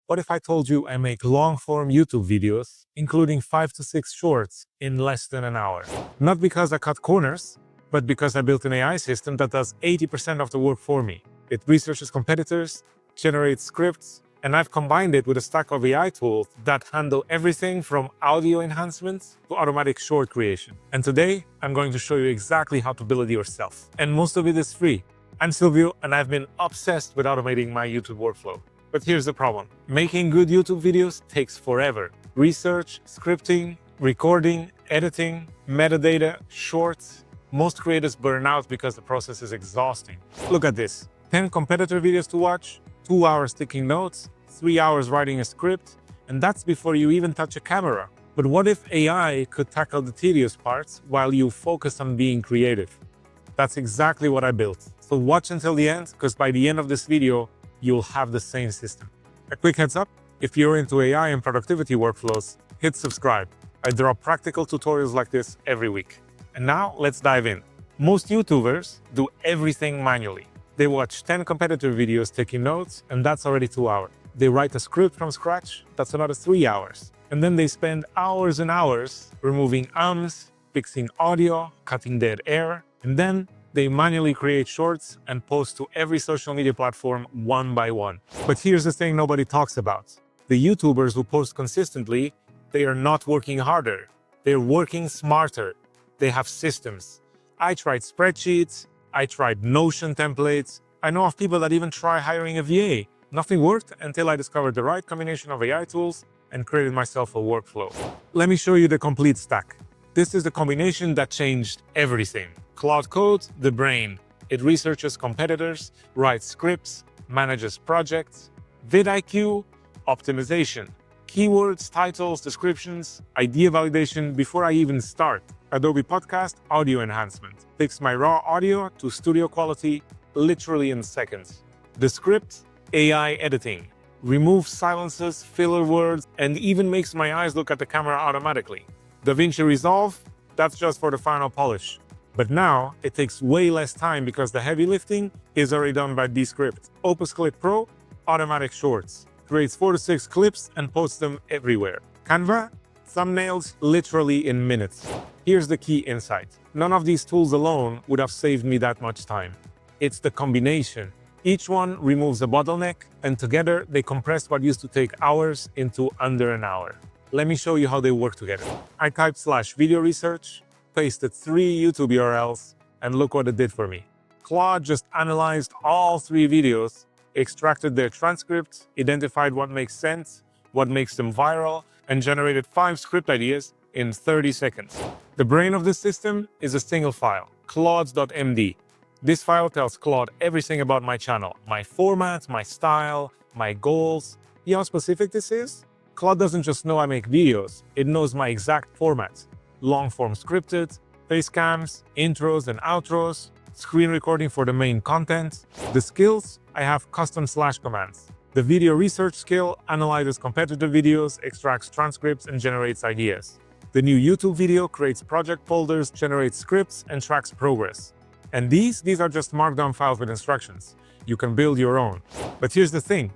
What if I told you I make long-form YouTube videos, including 5 to 6 shorts, in less than an hour? Not because I cut corners, but because I built an AI system that does 80% of the work for me. It researches competitors, generates scripts, and I've combined it with a stack of AI tools that handle everything from audio enhancements to automatic short creation. And today, I'm going to show you exactly how to build it yourself. And most of it is free. I'm Silvio, and I've been obsessed with automating my YouTube workflow. But here's the problem. Making good YouTube videos takes forever. Research, scripting, recording, editing, metadata, shorts. Most creators burn out because the process is exhausting. Look at this. 10 competitor videos to watch, 2 hours taking notes, 3 hours writing a script, and that's before you even touch a camera. But what if AI could tackle the tedious parts while you focus on being creative? That's exactly what I built. So watch until the end, because by the end of this video, you'll have the same system. A quick heads up, if you're into AI and productivity workflows, hit subscribe. I drop practical tutorials like this every week. And now let's dive in. Most YouTubers do everything manually. They watch 10 competitor videos taking notes, and that's already 2 hours. They write a script from scratch, that's another 3 hours. And then they spend hours and hours removing ums, fixing audio, cutting dead air, and then they manually create shorts and post to every social media platform one by one. But here's the thing nobody talks about. The YouTubers who post consistently, they are not working harder. They're working smarter. They have systems. I tried spreadsheets. I tried Notion templates. I know of people that even try hiring a VA. Nothing worked until I discovered the right combination of AI tools and created myself a workflow. Let me show you the complete stack. This is the combination that changed everything. Claude Code, the brain. It researches competitors, writes scripts, manages projects. vidIQ, optimization. Keywords, titles, descriptions, idea validation before I even start. Adobe Podcast, audio enhancement. Takes my raw audio to studio quality literally in seconds. The script, AI editing. Removes silences, filler words, and even makes my eyes look at the camera automatically. DaVinci Resolve, that's just for the final polish. But now, it takes way less time because the heavy lifting is already done by Descript. Opus Clip Pro, automatic shorts. Creates 4 to 6 clips and posts them everywhere. Canva, thumbnails literally in minutes. Here's the key insight. None of these tools alone would have saved me that much time. It's the combination. Each one removes a bottleneck, and together they compress what used to take hours into under an hour. Let me show you how they work together. I typed /video research, pasted 3 YouTube URLs, and look what it did for me. Claude just analyzed all 3 videos, extracted their transcripts, identified what makes sense, what makes them viral, and generated 5 script ideas in 30 seconds. The brain of this system is a single file, CLAUDE.md. This file tells Claude everything about my channel, my format, my style, my goals. You know how specific this is? Claude doesn't just know I make videos, it knows my exact format. Long-form scripted, face cams, intros and outros, screen recording for the main content. The skills, I have custom / commands. The video research skill analyzes competitor videos, extracts transcripts, and generates ideas. The new YouTube video creates project folders, generates scripts, and tracks progress. And these are just markdown files with instructions. You can build your own. But here's the thing.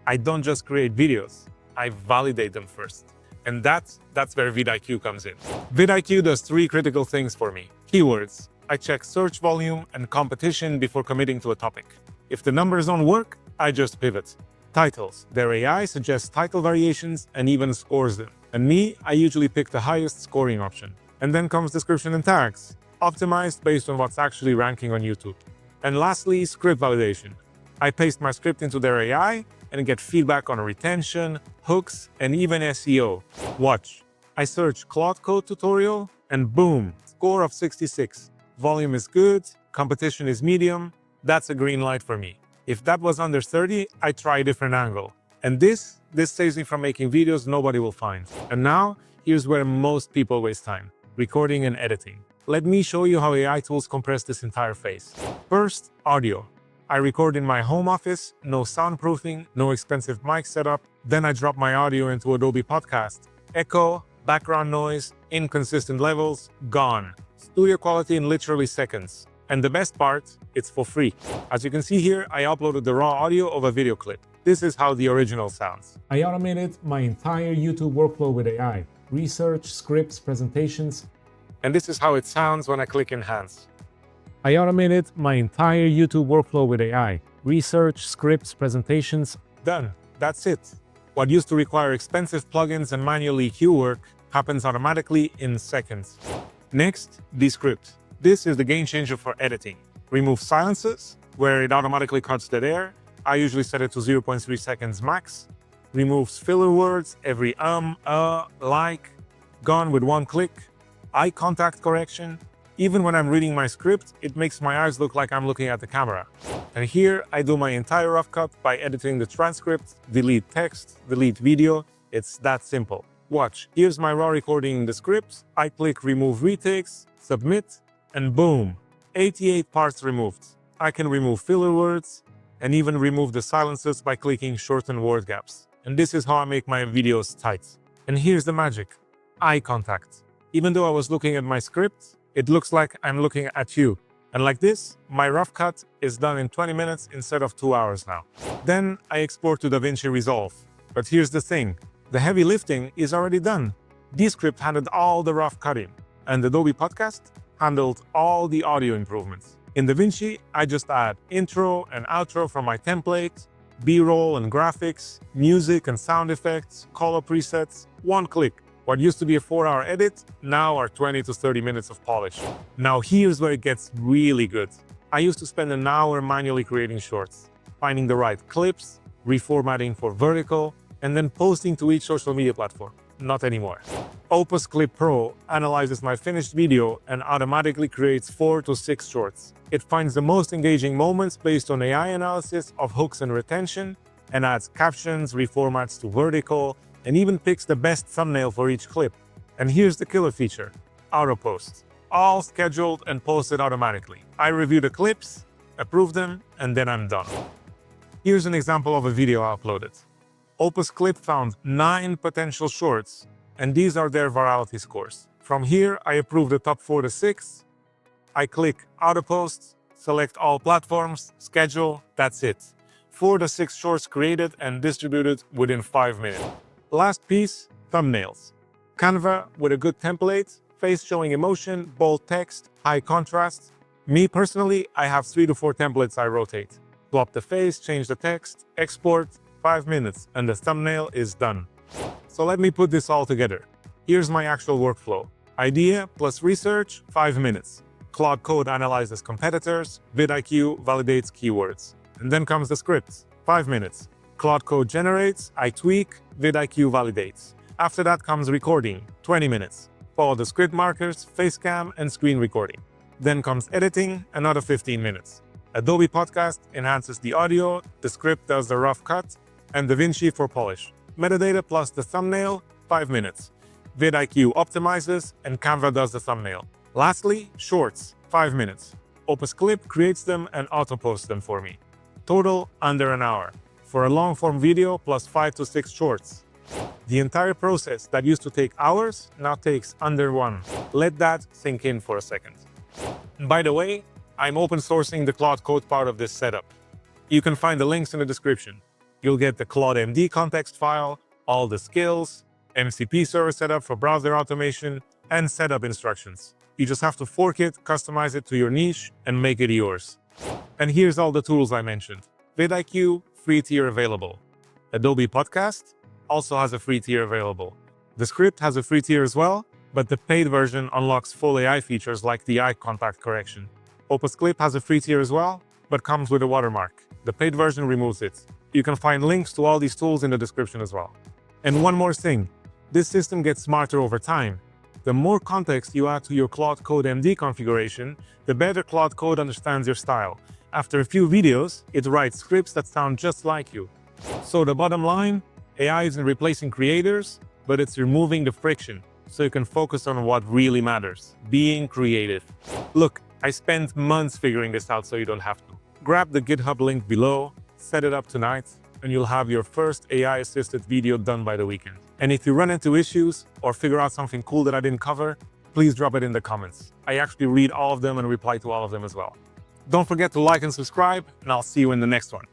I don't just create videos. I validate them first. And that's where vidIQ comes in. vidIQ does 3 critical things for me. Keywords. I check search volume and competition before committing to a topic. If the numbers don't work, I just pivot. Titles. Their AI suggests title variations and even scores them. And me, I usually pick the highest scoring option. And then comes description and tags, optimized based on what's actually ranking on YouTube. And lastly, script validation. I paste my script into their AI and get feedback on retention, hooks, and even SEO. Watch. I search Claude Code tutorial, and boom, score of 66. Volume is good, competition is medium. That's a green light for me. If that was under 30, I try a different angle. And this saves me from making videos nobody will find. And now, here's where most people waste time. Recording and editing. Let me show you how AI tools compress this entire phase. First, audio. I record in my home office, no soundproofing, no expensive mic setup. Then I drop my audio into Adobe Podcast. Echo, background noise, inconsistent levels, gone. Studio quality in literally seconds. And the best part, it's for free. As you can see here, I uploaded the raw audio of a video clip. This is how the original sounds. I automated my entire YouTube workflow with AI. Research, scripts, presentations. And this is how it sounds when I click Enhance. I automated my entire YouTube workflow with AI. Research, scripts, presentations. Done. That's it. What used to require expensive plugins and manual EQ work happens automatically in seconds. Next, Descript. This is the game changer for editing. Remove silences, where it automatically cuts dead air. I usually set it to 0.3 seconds max. Removes filler words, every like, gone with one click. Eye contact correction. Even when I'm reading my script, it makes my eyes look like I'm looking at the camera. And here, I do my entire rough cut by editing the transcript, delete text, delete video. It's that simple. Watch, here's my raw recording in the script. I click remove retakes, submit, and boom, 88 parts removed. I can remove filler words and even remove the silences by clicking shorten word gaps. And this is how I make my videos tight. And here's the magic, eye contact. Even though I was looking at my script, it looks like I'm looking at you. And like this, my rough cut is done in 20 minutes instead of 2 hours now. Then I export to DaVinci Resolve. But here's the thing, the heavy lifting is already done. Descript handled all the rough cutting, and Adobe Podcast handled all the audio improvements. In DaVinci, I just add intro and outro from my template, B-roll and graphics, music and sound effects, color presets, one click. What used to be a 4-hour edit, now are 20 to 30 minutes of polish. Now here's where it gets really good. I used to spend an hour manually creating shorts, finding the right clips, reformatting for vertical, and then posting to each social media platform. Not anymore. Opus Clip Pro analyzes my finished video and automatically creates 4 to 6 shorts. It finds the most engaging moments based on AI analysis of hooks and retention, and adds captions, reformats to vertical, and even picks the best thumbnail for each clip. And here's the killer feature, auto post. All scheduled and posted automatically. I review the clips, approve them, and then I'm done. Here's an example of a video I uploaded. Opus Clip found 9 potential shorts, and these are their virality scores. From here, I approve the top 4 to 6. I click auto post, select all platforms, schedule, that's it. 4 to 6 shorts created and distributed within 5 minutes. Last piece, thumbnails. Canva with a good template, face showing emotion, bold text, high contrast. Me personally, I have 3 to 4 templates I rotate. Swap the face, change the text, export, 5 minutes, and the thumbnail is done. So let me put this all together. Here's my actual workflow. Idea plus research, 5 minutes. Claude Code analyzes competitors, vidIQ validates keywords. And then comes the script, 5 minutes. Claude Code generates, I tweak, vidIQ validates. After that comes recording, 20 minutes. Follow the script markers, face cam, and screen recording. Then comes editing, another 15 minutes. Adobe Podcast enhances the audio, the script does the rough cut, and DaVinci for polish. Metadata plus the thumbnail, 5 minutes. vidIQ optimizes, and Canva does the thumbnail. Lastly, shorts, 5 minutes. Opus Clip creates them and auto-posts them for me. Total, under an hour. For a long-form video plus 5 to 6 shorts. The entire process that used to take hours now takes under 1. Let that sink in for a second. And by the way, I'm open sourcing the Claude Code part of this setup. You can find the links in the description. You'll get the CLAUDE.md context file, all the skills, MCP server setup for browser automation, and setup instructions. You just have to fork it, customize it to your niche, and make it yours. And here's all the tools I mentioned. vidIQ, free tier available. Adobe Podcast also has a free tier available. The script has a free tier as well, but the paid version unlocks full AI features like the eye contact correction. Opus Clip has a free tier as well, but comes with a watermark. The paid version removes it. You can find links to all these tools in the description as well. And one more thing, this system gets smarter over time. The more context you add to your Claude Code.md configuration, the better Claude Code understands your style. After a few videos, it writes scripts that sound just like you. So the bottom line, AI isn't replacing creators, but it's removing the friction, so you can focus on what really matters, being creative. Look, I spent months figuring this out so you don't have to. Grab the GitHub link below, set it up tonight, and you'll have your first AI-assisted video done by the weekend. And if you run into issues or figure out something cool that I didn't cover, please drop it in the comments. I actually read all of them and reply to all of them as well. Don't forget to like and subscribe, and I'll see you in the next one.